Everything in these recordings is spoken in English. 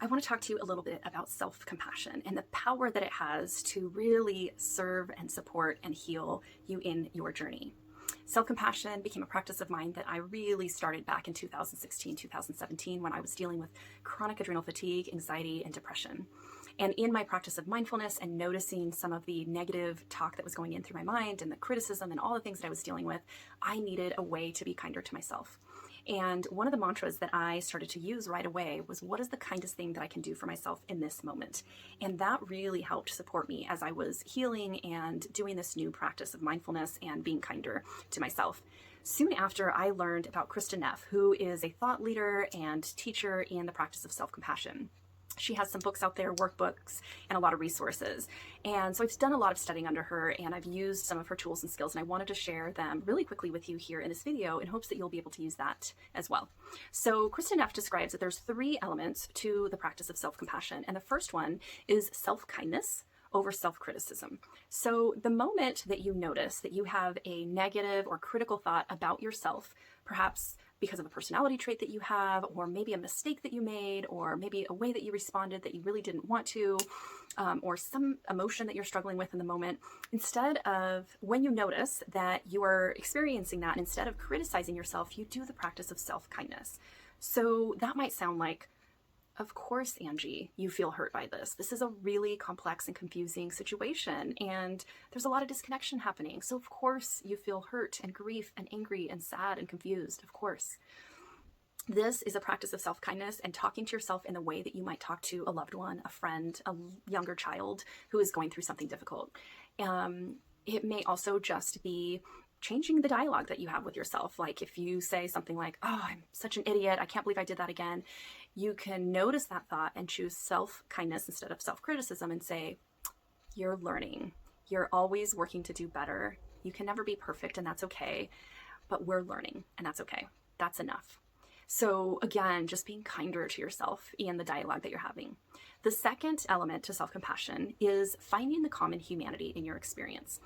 I want to talk to you a little bit about self-compassion and the power that it has to really serve and support and heal you in your journey. Self-compassion became a practice of mine that I really started back in 2016, 2017, when I was dealing with chronic adrenal fatigue, anxiety, and depression. And in my practice of mindfulness and noticing some of the negative talk that was going in through my mind and the criticism and all the things that I was dealing with, I needed a way to be kinder to myself. And one of the mantras that I started to use right away was, what is the kindest thing that I can do for myself in this moment? And that really helped support me as I was healing and doing this new practice of mindfulness and being kinder to myself. Soon after, I learned about Kristen Neff, who is a thought leader and teacher in the practice of self-compassion. She has some books out there, workbooks, and a lot of resources. And so I've done a lot of studying under her, and I've used some of her tools and skills, and I wanted to share them really quickly with you here in this video in hopes that you'll be able to use that as well. So Kristen Neff describes that there's 3 elements to the practice of self-compassion, and the first one is self-kindness over self-criticism. So the moment that you notice that you have a negative or critical thought about yourself, perhaps because of a personality trait that you have, or maybe a mistake that you made, or maybe a way that you responded that you really didn't want to, or some emotion that you're struggling with in the moment, instead of, when you notice that you are experiencing that, instead of criticizing yourself, you do the practice of self-kindness. So that might sound like, of course, Angie, you feel hurt by this. This is a really complex and confusing situation, and there's a lot of disconnection happening. So of course you feel hurt and grief and angry and sad and confused, of course. This is a practice of self-kindness and talking to yourself in the way that you might talk to a loved one, a friend, a younger child who is going through something difficult. It may also just be changing the dialogue that you have with yourself. Like if you say something like, oh, I'm such an idiot, I can't believe I did that again. You can notice that thought and choose self-kindness instead of self-criticism and say, you're learning. You're always working to do better. You can never be perfect, and that's okay, but we're learning, and that's okay. That's enough. So again, just being kinder to yourself in the dialogue that you're having. The second element to self-compassion is finding the common humanity in your experience.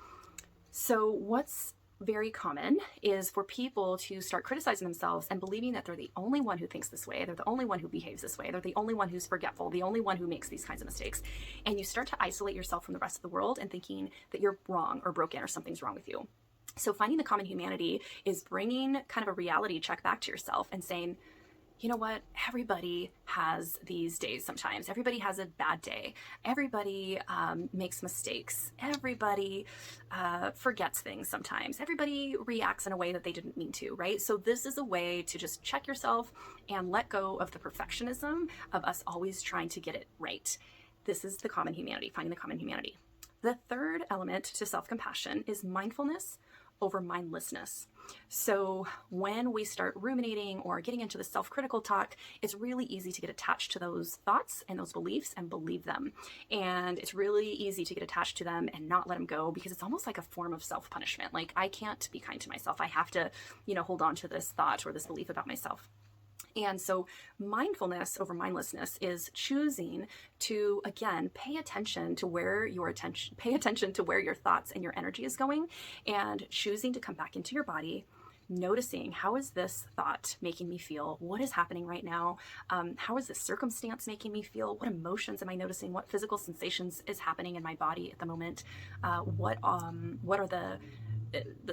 So what's very common is for people to start criticizing themselves and believing that they're the only one who thinks this way, they're the only one who behaves this way, they're the only one who's forgetful, the only one who makes these kinds of mistakes. And you start to isolate yourself from the rest of the world and thinking that you're wrong or broken or something's wrong with you. So finding the common humanity is bringing kind of a reality check back to yourself and saying, you know what? Everybody has these days sometimes. Everybody has a bad day. Everybody makes mistakes. Everybody forgets things sometimes. Everybody reacts in a way that they didn't mean to, right? So this is a way to just check yourself and let go of the perfectionism of us always trying to get it right. This is the common humanity, finding the common humanity. The third element to self-compassion is mindfulness over mindlessness. So when we start ruminating or getting into the self-critical talk, it's really easy to get attached to those thoughts and those beliefs and believe them. And it's really easy to get attached to them and not let them go, because it's almost like a form of self-punishment. Like, I can't be kind to myself. I have to, hold on to this thought or this belief about myself. And so mindfulness over mindlessness is choosing to, again, pay attention to where your thoughts and your energy is going, and choosing to come back into your body, noticing, how is this thought making me feel? What is happening right now? How is this circumstance making me feel? What emotions am I noticing? What physical sensations is happening in my body at the moment? What are the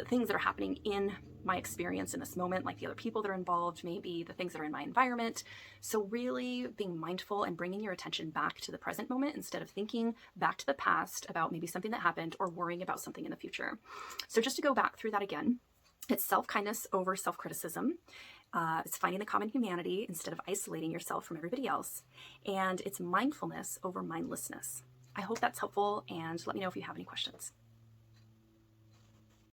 things that are happening in my experience in this moment, like the other people that are involved, maybe the things that are in my environment. So really being mindful and bringing your attention back to the present moment instead of thinking back to the past about maybe something that happened or worrying about something in the future. So just to go back through that again, it's self-kindness over self-criticism. It's finding the common humanity instead of isolating yourself from everybody else. And it's mindfulness over mindlessness. I hope that's helpful, and let me know if you have any questions.